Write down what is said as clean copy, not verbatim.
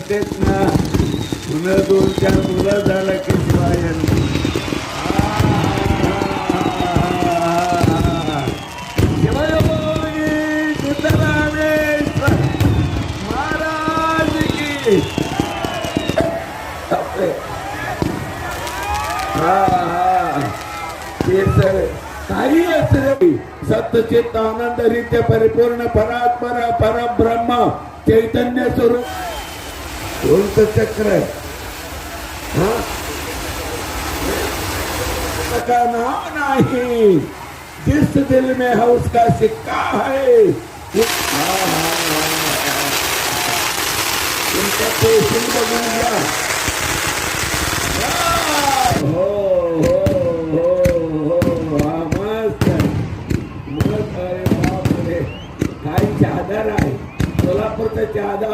करतेच ना. पुन्हा 2-4 मुलं झाला की शिवायन शिवयोगी सिद्धरामेश्वर महाराज की. काही असते सत्यचित आनंद रित्य परिपूर्ण परात्पर परब्रह्म चैतन्य स्वरूप उलट चक्र का नाम नहीं. जिस दिल में है उसका सिक्का है. तुमचा पेशील बघून घ्या. हो हो हो हो हा मस्त मस्त. अरे बापरे काय चादर आहे. सोलापूरचं चादर